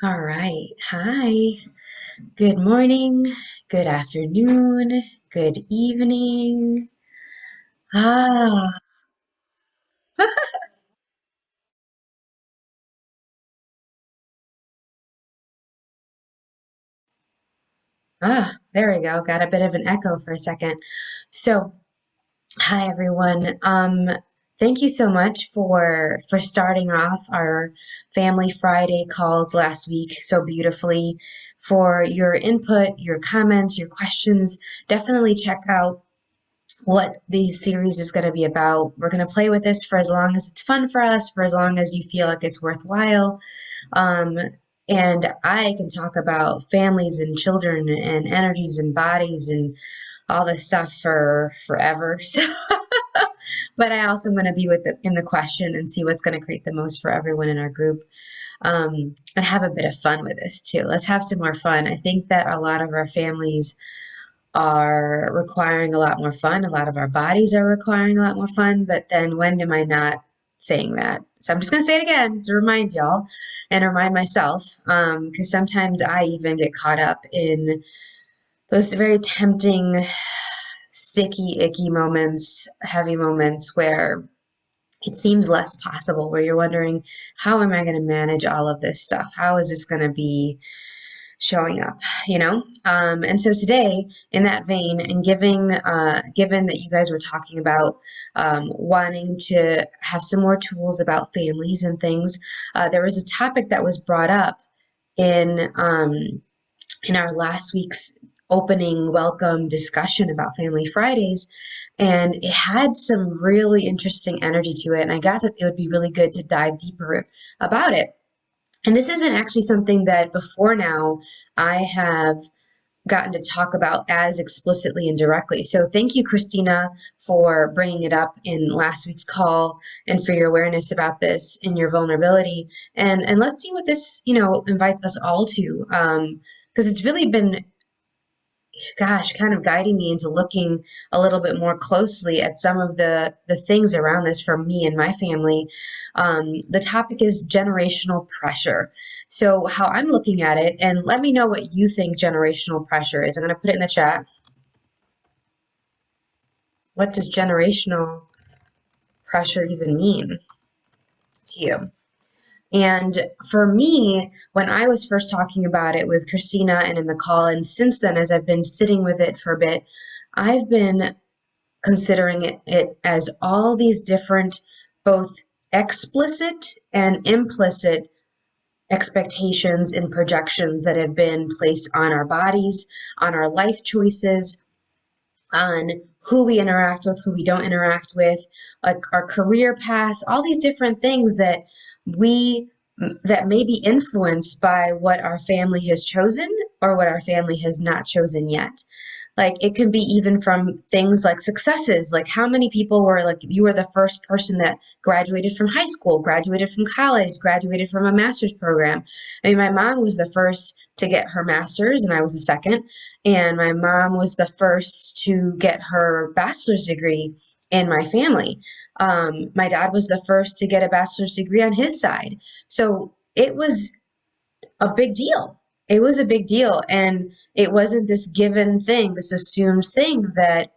All right. Hi. Good morning. Good afternoon. Good evening. Ah, there we go. Got a bit of an echo for a second. So, hi everyone. Thank you so much for starting off our Family Friday calls last week so beautifully. For your input, your comments, your questions. Definitely check out what these series is going to be about. We're going to play with this for as long as it's fun for us, for as long as you feel like it's worthwhile. Um, and I can talk about families and children and energies and bodies and all this stuff for forever. So, but I also am going to be in the question and see what's going to create the most for everyone in our group. And have a bit of fun with this too. Let's have some more fun. I think that a lot of our families are requiring a lot more fun. A lot of our bodies are requiring a lot more fun. But then when am I not saying that? So I'm just going to say it again to remind y'all and remind myself, because sometimes I even get caught up in those very tempting, sticky, icky moments, heavy moments where it seems less possible, where you're wondering, how am I going to manage all of this stuff? How is this going to be showing up, and so today, in that vein, and given that you guys were talking about wanting to have some more tools about families and things, there was a topic that was brought up in in our last week's opening welcome discussion about Family Fridays, and it had some really interesting energy to it, and I got that it would be really good to dive deeper about it. And this isn't actually something that before now I have gotten to talk about as explicitly and directly. So thank you, Christina, for bringing it up in last week's call and for your awareness about this and your vulnerability. And let's see what this, invites us all to. Because it's really been, gosh, kind of guiding me into looking a little bit more closely at some of the things around this from me and my family. The topic is generational pressure. So how I'm looking at it, and let me know what you think generational pressure is. I'm going to put it in the chat. What does generational pressure even mean to you? And for me, when I was first talking about it with Christina and in the call, and since then, as I've been sitting with it for a bit, I've been considering it as all these different, both explicit and implicit expectations and projections that have been placed on our bodies, on our life choices, on who we interact with, who we don't interact with, like our career paths, all these different things we that may be influenced by what our family has chosen or what our family has not chosen yet. Like it can be even from things like successes, like how many people were like, you were the first person that graduated from high school, graduated from college, graduated from a master's program. I mean, my mom was the first to get her master's and I was the second. And my mom was the first to get her bachelor's degree in my family. My dad was the first to get a bachelor's degree on his side. So it was a big deal. It was a big deal. And it wasn't this given thing, this assumed thing that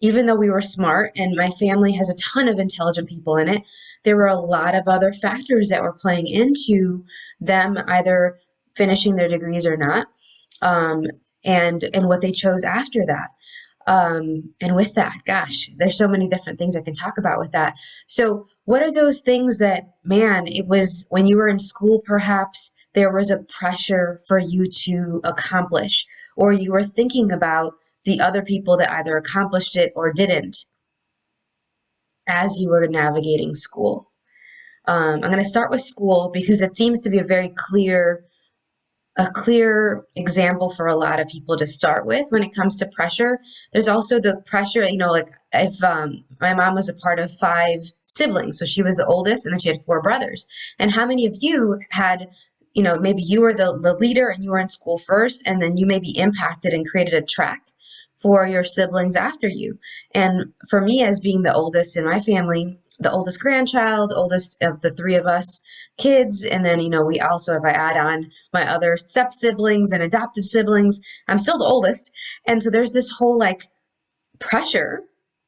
even though we were smart and my family has a ton of intelligent people in it, there were a lot of other factors that were playing into them either finishing their degrees or not, um, and what they chose after that. And with that, gosh, there's so many different things I can talk about with that. So, what are those things that, man, it was when you were in school, perhaps there was a pressure for you to accomplish, or you were thinking about the other people that either accomplished it or didn't as you were navigating school? I'm going to start with school because it seems to be a clear example for a lot of people to start with when it comes to pressure. There's also the pressure, like if my mom was a part of five siblings, so she was the oldest, and then she had four brothers. And how many of you had, maybe you were the leader and you were in school first, and then you maybe impacted and created a track for your siblings after you. And for me, as being the oldest in my family, the oldest grandchild, oldest of the three of us kids. And then, we also, if I add on my other step siblings and adopted siblings, I'm still the oldest. And so there's this whole like pressure,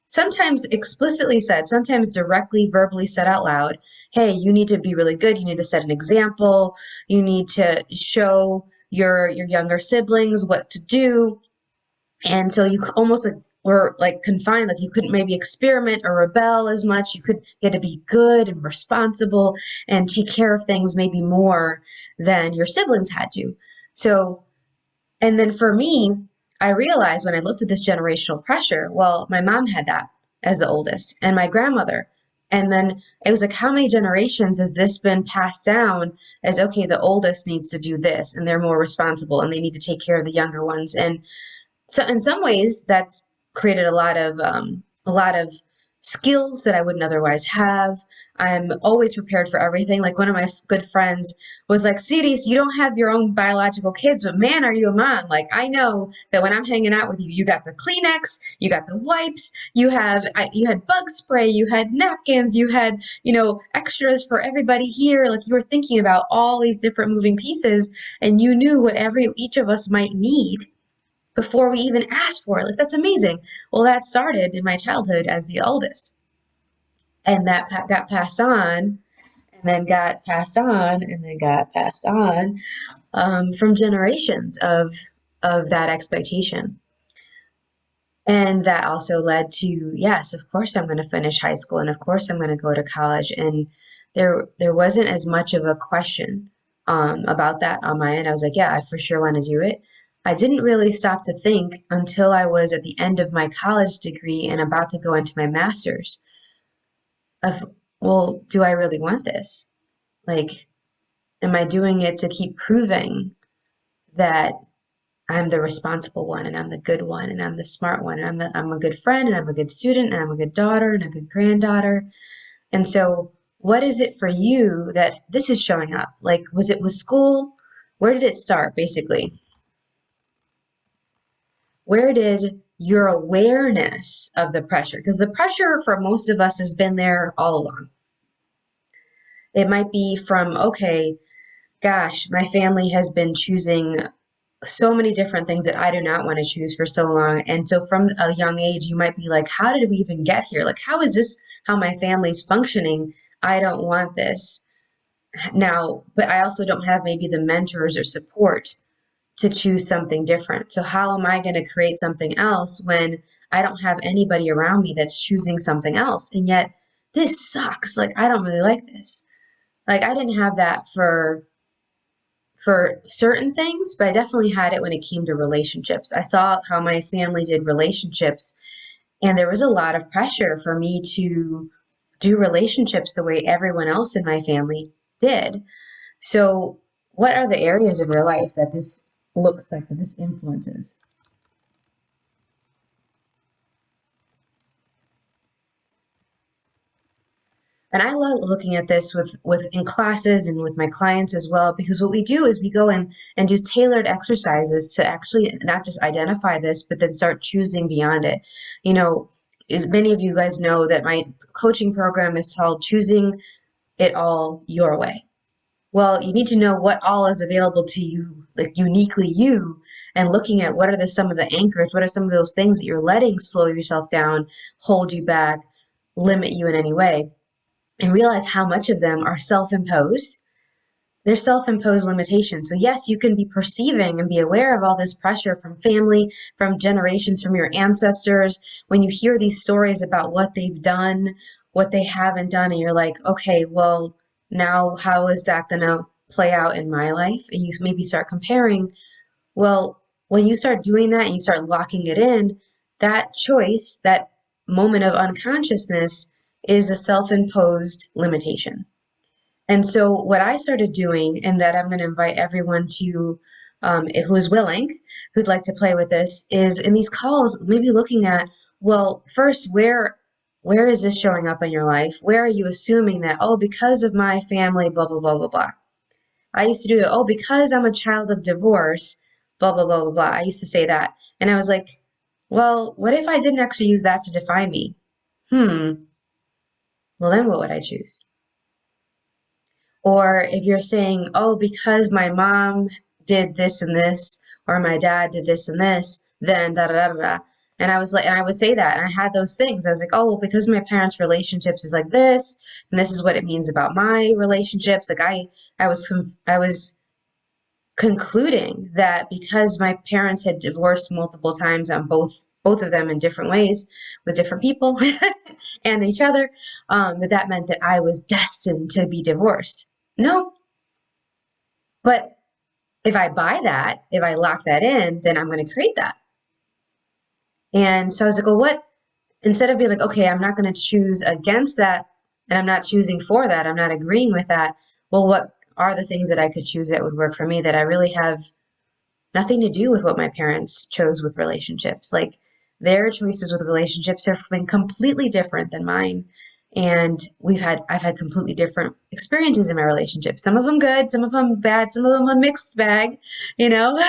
sometimes explicitly said, sometimes directly verbally said out loud. Hey, you need to be really good. You need to set an example. You need to show your younger siblings what to do. And so you almost like were like confined, like you couldn't maybe experiment or rebel as much. You had to be good and responsible and take care of things maybe more than your siblings had to. So, and then for me, I realized when I looked at this generational pressure, well, my mom had that as the oldest and my grandmother. And then it was like, how many generations has this been passed down as, okay, the oldest needs to do this and they're more responsible and they need to take care of the younger ones. And so in some ways, that's created a lot of skills that I wouldn't otherwise have. I'm always prepared for everything. Like one of my good friends was like, Siris, you don't have your own biological kids, but man, are you a mom? Like I know that when I'm hanging out with you, you got the Kleenex, you got the wipes, you had bug spray, you had napkins, you had, extras for everybody here. Like you were thinking about all these different moving pieces and you knew what each of us might need before we even asked for it. Like, that's amazing. Well, that started in my childhood as the oldest. And that got passed on, and then got passed on, and then got passed on from generations of that expectation. And that also led to, yes, of course I'm going to finish high school, and of course I'm going to go to college. And there wasn't as much of a question about that on my end. I was like, yeah, I for sure want to do it. I didn't really stop to think until I was at the end of my college degree and about to go into my master's of, well, do I really want this? Like, am I doing it to keep proving that I'm the responsible one and I'm the good one and I'm the smart one and I'm a good friend and I'm a good student and I'm a good daughter and a good granddaughter? And so what is it for you that this is showing up? Like, was school? Where did it start, basically? Where did your awareness of the pressure, because the pressure for most of us has been there all along. It might be from, okay, gosh, my family has been choosing so many different things that I do not want to choose for so long. And so from a young age, you might be like, how did we even get here? Like, how is this how my family's functioning? I don't want this now, but I also don't have maybe the mentors or support to choose something different. So how am I going to create something else when I don't have anybody around me that's choosing something else? And yet this sucks. Like, I don't really like this. Like, I didn't have that for certain things, but I definitely had it when it came to relationships. I saw how my family did relationships, and there was a lot of pressure for me to do relationships the way everyone else in my family did. So, what are the areas of your life that this looks like, that this influences? And I love looking at this with in classes and with my clients as well, because what we do is we go in and do tailored exercises to actually not just identify this, but then start choosing beyond it. You know, many of you guys know that my coaching program is called Choosing It All Your Way. Well, you need to know what all is available to you, like uniquely you, and looking at what are some of the anchors, what are some of those things that you're letting slow yourself down, hold you back, limit you in any way, and realize how much of them are self-imposed. They're self-imposed limitations. So yes, you can be perceiving and be aware of all this pressure from family, from generations, from your ancestors. When you hear these stories about what they've done, what they haven't done, and you're like, okay, well, now how is that going to play out in my life? And you maybe start comparing. Well, when you start doing that and you start locking it in, that choice, that moment of unconsciousness is a self-imposed limitation. And so what I started doing, and that I'm going to invite everyone to, who is willing, who'd like to play with this, is in these calls, maybe looking at, well, first, where is this showing up in your life? Where are you assuming that, oh, because of my family, blah, blah, blah, blah, blah. I used to do that, oh, because I'm a child of divorce, blah, blah, blah, blah, blah. I used to say that. And I was like, well, what if I didn't actually use that to define me? Hmm, well, then what would I choose? Or if you're saying, oh, because my mom did this and this, or my dad did this and this, then da da da da. Da. And I was like, and I would say that, and I had those things. I was like, oh, well, because my parents' relationships is like this, and this is what it means about my relationships. Like I was concluding that because my parents had divorced multiple times on both of them in different ways with different people and each other, that meant that I was destined to be divorced. No, but if I buy that, if I lock that in, then I'm going to create that. And so I was like, well, what? Instead of being like, okay, I'm not going to choose against that, and I'm not choosing for that, I'm not agreeing with that. Well, what are the things that I could choose that would work for me that I really have nothing to do with what my parents chose with relationships? Like their choices with relationships have been completely different than mine. And I've had completely different experiences in my relationships. Some of them good, some of them bad, some of them a mixed bag, you know,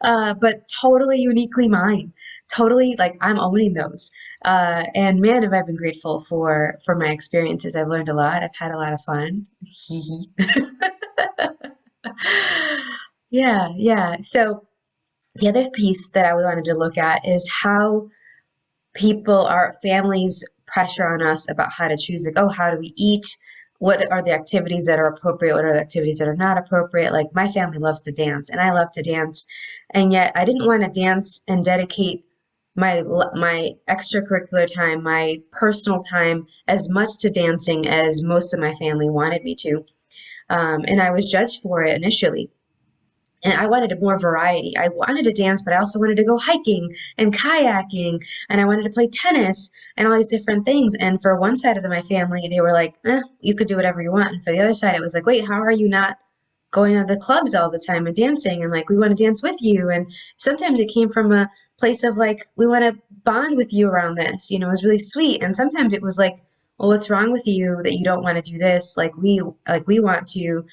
but totally uniquely mine. Totally, like I'm owning those. And man, have I been grateful for my experiences. I've learned a lot. I've had a lot of fun. Yeah, yeah. So the other piece that I wanted to look at is how our families pressure on us about how to choose. Like, oh, how do we eat? What are the activities that are appropriate? What are the activities that are not appropriate? Like my family loves to dance, and I love to dance, and yet I didn't want to dance and dedicate my extracurricular time, my personal time, as much to dancing as most of my family wanted me to. And I was judged for it initially. And I wanted more variety. I wanted to dance, but I also wanted to go hiking and kayaking, and I wanted to play tennis and all these different things. And for one side of my family, they were like, you could do whatever you want. And for the other side, it was like, wait, how are you not going to the clubs all the time and dancing? And like, we want to dance with you. And sometimes it came from a place of like, we want to bond with you around this. You know, it was really sweet. And sometimes it was like, well, what's wrong with you that you don't want to do this? Like we want to.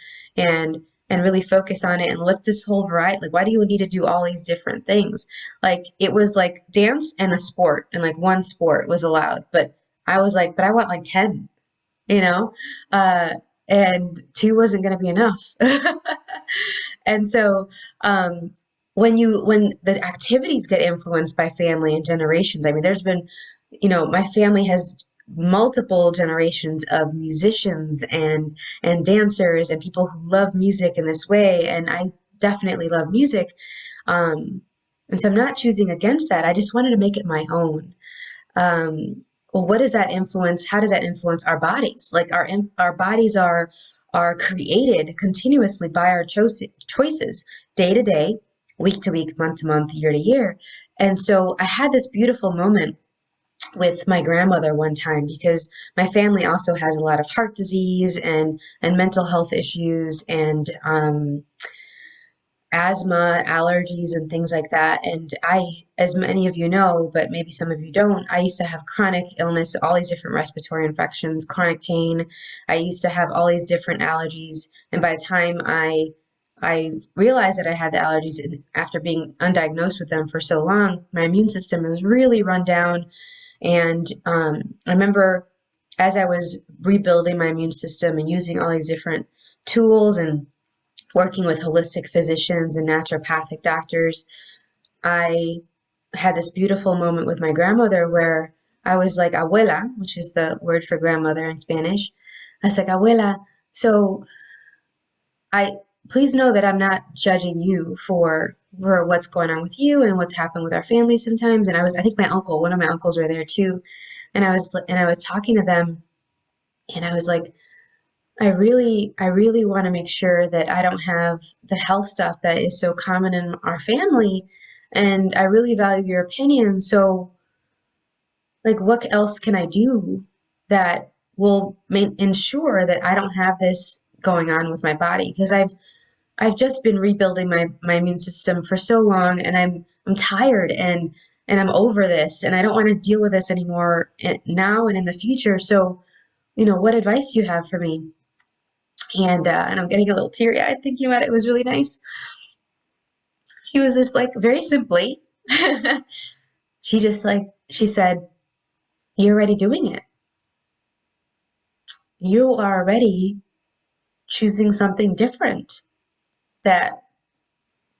And really focus on it, and what's this whole variety, like why do you need to do all these different things? Like it was like dance and a sport, and like one sport was allowed, but I was like, but I want like 10, you know. uh and two wasn't going to be enough. And so when the activities get influenced by family and generations, I mean, there's been, you know, my family has multiple generations of musicians and dancers and people who love music in this way, and I definitely love music. And so I'm not choosing against that. I just wanted to make it my own. Well, what does that influence? How does that influence our bodies? Like our bodies are created continuously by our choices, day to day, week to week, month to month, year to year. And so I had this beautiful moment with my grandmother one time, because my family also has a lot of heart disease and mental health issues, and asthma, allergies, and things like that. And I, as many of you know, but maybe some of you don't, I used to have chronic illness, all these different respiratory infections, chronic pain. I used to have all these different allergies. And by the time I realized that I had the allergies, and after being undiagnosed with them for so long, my immune system was really run down. And I remember as I was rebuilding my immune system and using all these different tools and working with holistic physicians and naturopathic doctors, I had this beautiful moment with my grandmother where I was like, abuela, which is the word for grandmother in Spanish. I was like, abuela, so I please know that I'm not judging you for what's going on with you and what's happened with our family sometimes. And I think one of my uncles were there too. And I was talking to them, and I was like, I really want to make sure that I don't have the health stuff that is so common in our family. And I really value your opinion. So, like, what else can I do that will ensure that I don't have this going on with my body? Because I've just been rebuilding my immune system for so long, and I'm tired and I'm over this, and I don't want to deal with this anymore now and in the future. So, you know, what advice do you have for me? And I'm getting a little teary eyed thinking about it. It was really nice. She was just like very simply, she said, "You're already doing it." you are already choosing something different that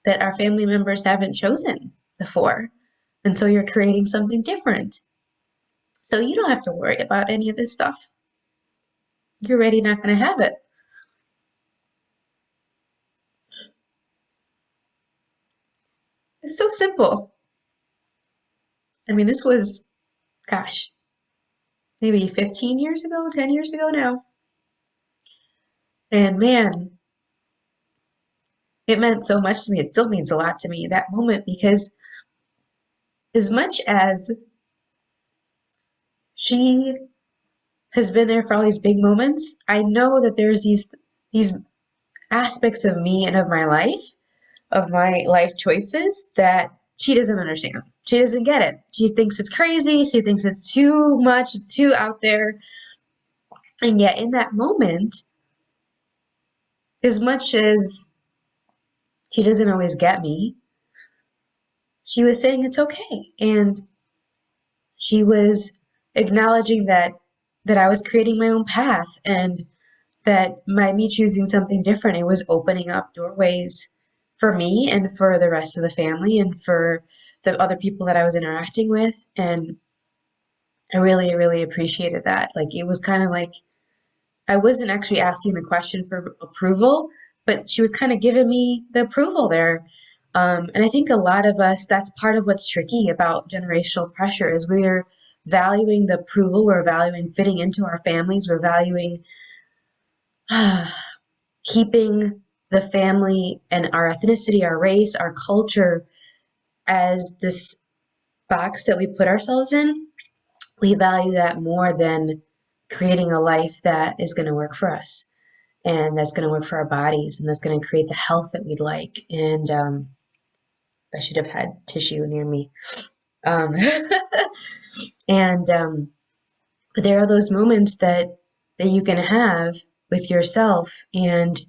our family members haven't chosen before. And so you're creating something different. So you don't have to worry about any of this stuff. You're already not going to have it. It's so simple. I mean, this was, gosh, maybe 15 years ago, 10 years ago now. And man, it meant so much to me. It still means a lot to me, that moment, because as much as she has been there for all these big moments, I know that there's these aspects of me and of my life choices that she doesn't understand. She doesn't get it. She thinks it's crazy. She thinks it's too much. It's too out there. And yet in that moment, as much as she doesn't always get me, she was saying it's okay. And she was acknowledging that I was creating my own path, and that by me choosing something different, it was opening up doorways for me and for the rest of the family and for the other people that I was interacting with. And I really, really appreciated that. Like, it was kind of like I wasn't actually asking the question for approval, but she was kind of giving me the approval there. And I think a lot of us, that's part of what's tricky about generational pressure, is we're valuing the approval, we're valuing fitting into our families, we're valuing keeping the family and our ethnicity, our race, our culture as this box that we put ourselves in. We value that more than creating a life that is going to work for us, and that's going to work for our bodies, and that's going to create the health that we'd like. And I should have had tissue near me. Um, and but there are those moments that you can have with yourself and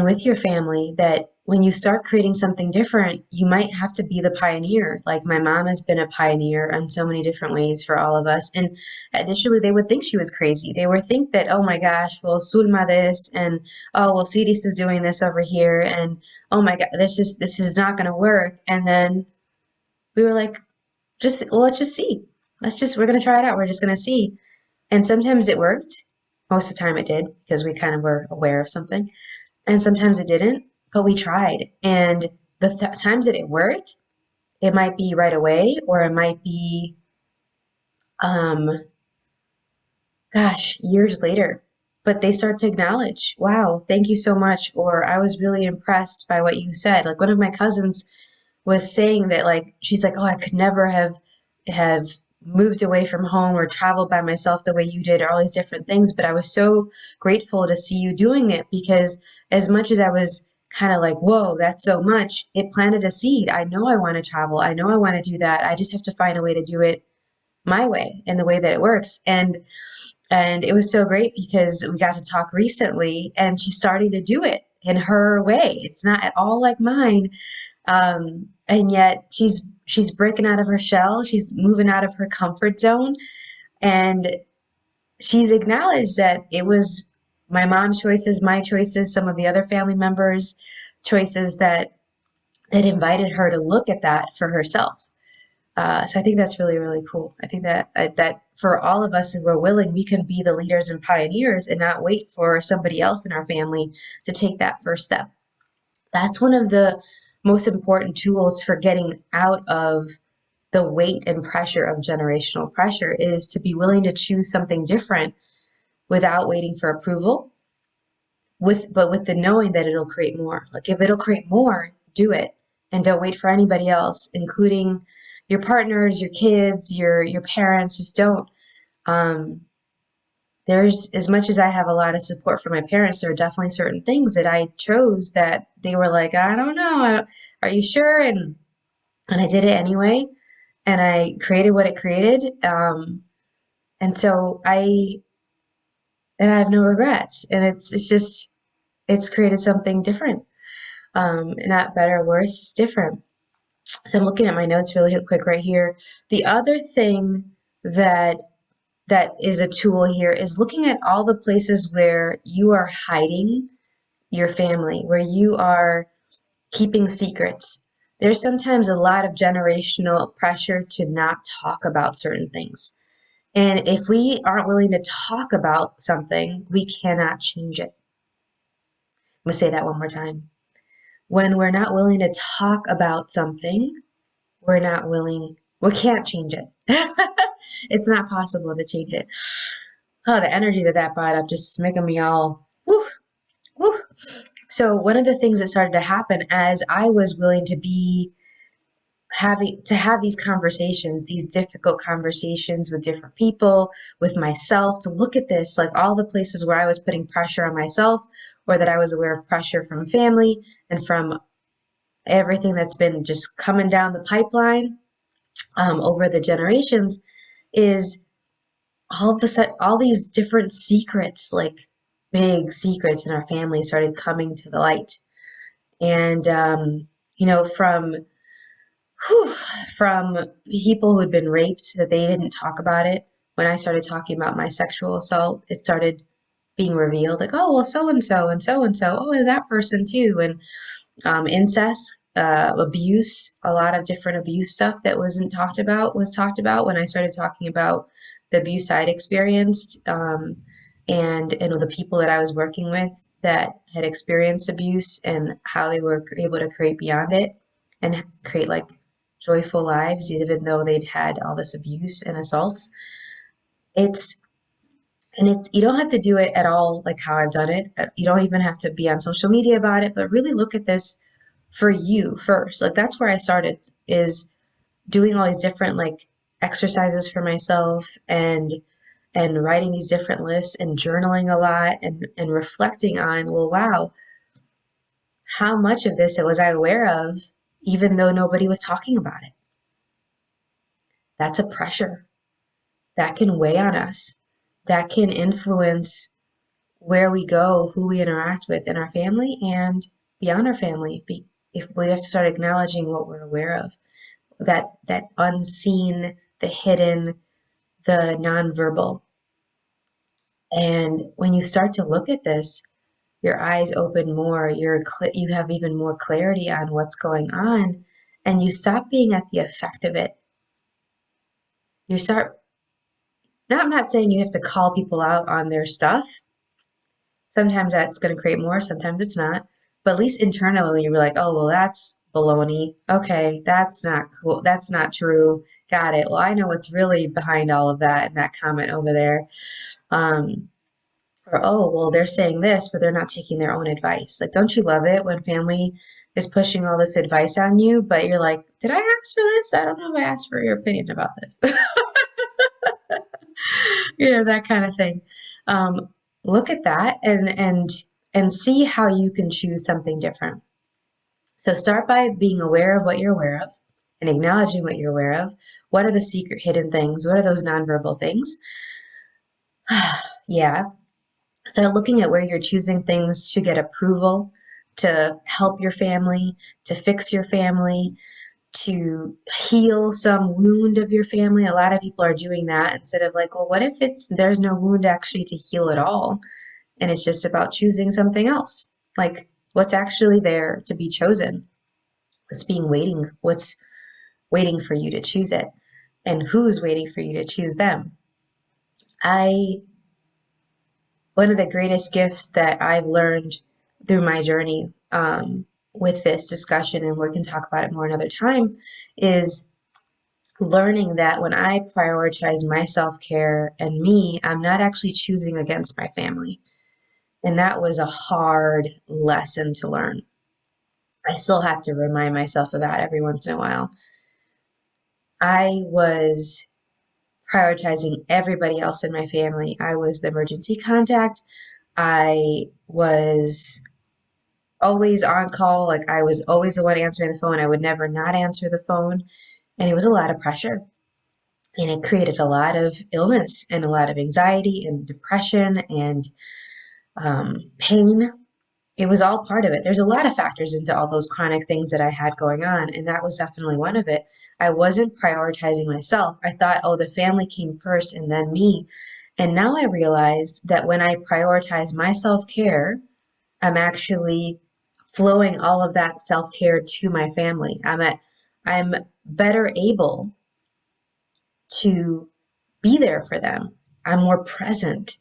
with your family, that when you start creating something different, you might have to be the pioneer. Like, my mom has been a pioneer in so many different ways for all of us. And initially, they would think she was crazy. They would think that, oh my gosh, well, Sulma this, and oh, well, Siris is doing this over here, and oh my God, this is not going to work. And then we were like, let's just see. We're going to try it out. We're just going to see. And sometimes it worked. Most of the time it did, because we kind of were aware of something. And sometimes it didn't, but we tried. And the times that it worked, it might be right away, or it might be, um, years later. But they start to acknowledge, wow, thank you so much. Or I was really impressed by what you said. Like, one of my cousins was saying that, like, she's like, oh, I could never have moved away from home or traveled by myself the way you did, or all these different things, but I was so grateful to see you doing it, because as much as I was kind of like, whoa, that's so much, it planted a seed. I know I want to travel. I know I want to do that. I just have to find a way to do it my way, and the way that it works. And it was so great, because we got to talk recently, and she's starting to do it in her way. It's not at all like mine, and yet she's breaking out of her shell. She's moving out of her comfort zone, and she's acknowledged that it was my mom's choices, my choices, some of the other family members' choices that invited her to look at that for herself. So I think that's really, really cool. I think that for all of us, if we're willing, we can be the leaders and pioneers, and not wait for somebody else in our family to take that first step. That's one of the most important tools for getting out of the weight and pressure of generational pressure, is to be willing to choose something different without waiting for approval, but with the knowing that it'll create more. Like, if it'll create more, do it, and don't wait for anybody else, including your partners, your kids, your parents. Just don't. Um, there's, as much as I have a lot of support from my parents, there are definitely certain things that I chose that they were like, I don't know, are you sure? And I did it anyway, and I created what it created. And so I have no regrets, and it's just, it's created something different. Not better or worse, just different. So I'm looking at my notes really quick right here. The other thing that that is a tool here is looking at all the places where you are hiding your family, where you are keeping secrets. There's sometimes a lot of generational pressure to not talk about certain things. And if we aren't willing to talk about something, we cannot change it. I'm going to say that one more time. When we're not willing to talk about something, we can't change it. It's not possible to change it. Oh, the energy that brought up just making me all, woo, woo. So one of the things that started to happen as I was willing to have these conversations, these difficult conversations with different people, with myself, to look at this, like all the places where I was putting pressure on myself, or that I was aware of pressure from family and from everything that's been just coming down the pipeline over the generations, is all of a sudden all these different secrets, like big secrets in our family, started coming to the light. And from from people who'd been raped, that they didn't talk about it. When I started talking about my sexual assault, it started being revealed, like, oh, well, so and so and so and so, oh, and that person too. And incest, abuse, a lot of different abuse stuff that wasn't talked about was talked about when I started talking about the abuse I'd experienced, and the people that I was working with that had experienced abuse, and how they were able to create beyond it and create like joyful lives, even though they'd had all this abuse and assaults. It's you don't have to do it at all like how I've done it. You don't even have to be on social media about it, but really look at this for you first. Like that's where I started, is doing all these different like exercises for myself, and writing these different lists and journaling a lot, and reflecting on, well, wow, how much of this was I aware of, even though nobody was talking about it. That's a pressure that can weigh on us, that can influence where we go, who we interact with in our family and beyond our family. If we have to start acknowledging what we're aware of, that unseen, the hidden, the nonverbal. And when you start to look at this, your eyes open more, you have even more clarity on what's going on, and you stop being at the effect of it. You start, now I'm not saying you have to call people out on their stuff. Sometimes that's going to create more, sometimes it's not. But at least internally, you're like, oh, well, that's baloney. Okay, that's not cool. That's not true. Got it. Well, I know what's really behind all of that and that comment over there. Or, oh, well, they're saying this, but they're not taking their own advice. Like, don't you love it when family is pushing all this advice on you, but you're like, did I ask for this? I don't know if I asked for your opinion about this. That kind of thing. Um, Look at that, and see how you can choose something different. So start by being aware of what you're aware of and acknowledging what you're aware of. What are the secret hidden things? What are those nonverbal things? Yeah. Start looking at where you're choosing things to get approval, to help your family, to fix your family, to heal some wound of your family. A lot of people are doing that instead of like, well, what if there's no wound actually to heal at all? And it's just about choosing something else. Like, what's actually there to be chosen? What's waiting for you to choose it? And who's waiting for you to choose them? One of the greatest gifts that I've learned through my journey, with this discussion, and we can talk about it more another time, is learning that when I prioritize my self-care and me, I'm not actually choosing against my family. And that was a hard lesson to learn. I still have to remind myself of that every once in a while. I was prioritizing everybody else in my family. I was the emergency contact. I was always on call. Like, I was always the one answering the phone. I would never not answer the phone. And it was a lot of pressure. And it created a lot of illness and a lot of anxiety and depression and pain. it was all part of it. There's a lot of factors into all those chronic things that I had going on, and that was definitely one of it. I wasn't prioritizing myself. I thought, oh, the family came first and then me. And now I realize that when I prioritize my self-care, I'm actually flowing all of that self-care to my family. I'm better able to be there for them. I'm more present.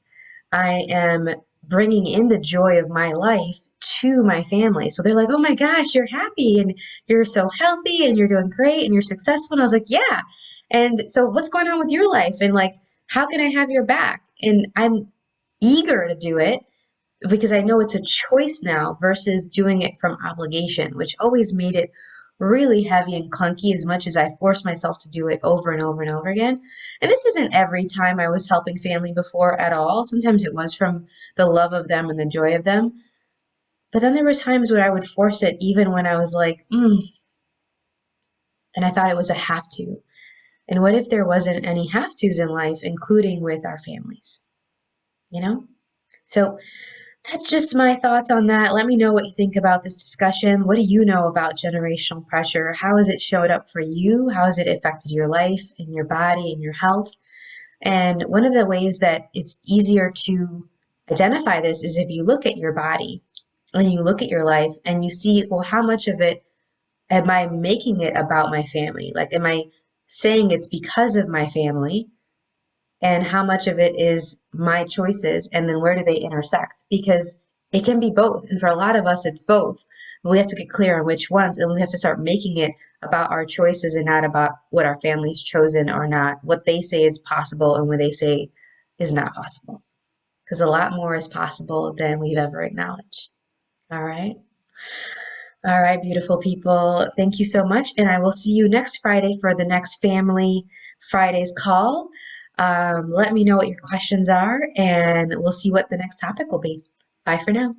I am bringing in the joy of my life to my family. So they're like, oh my gosh, you're happy and you're so healthy and you're doing great and you're successful. And I was like, yeah. And so what's going on with your life? And like, how can I have your back? And I'm eager to do it because I know it's a choice now versus doing it from obligation, which always made it really heavy and clunky as much as I forced myself to do it over and over and over again. And this isn't every time I was helping family before at all. Sometimes it was from the love of them and the joy of them. But then there were times when I would force it even when I was like, and I thought it was a have to. And what if there wasn't any have tos in life, including with our families? You know? So that's just my thoughts on that. Let me know what you think about this discussion. What do you know about generational pressure? How has it showed up for you? How has it affected your life and your body and your health? And one of the ways that it's easier to identify this is if you look at your body and you look at your life and you see, well, how much of it am I making it about my family? Like, am I saying it's because of my family? And how much of it is my choices, and then where do they intersect? Because it can be both, and for a lot of us it's both, but we have to get clear on which ones, and we have to start making it about our choices and not about what our family's chosen or not, what they say is possible and what they say is not possible, because a lot more is possible than we've ever acknowledged. All right, beautiful people, thank you so much, and I will see you next Friday for the next Family Fridays call. Let me know what your questions are, and we'll see what the next topic will be. Bye for now.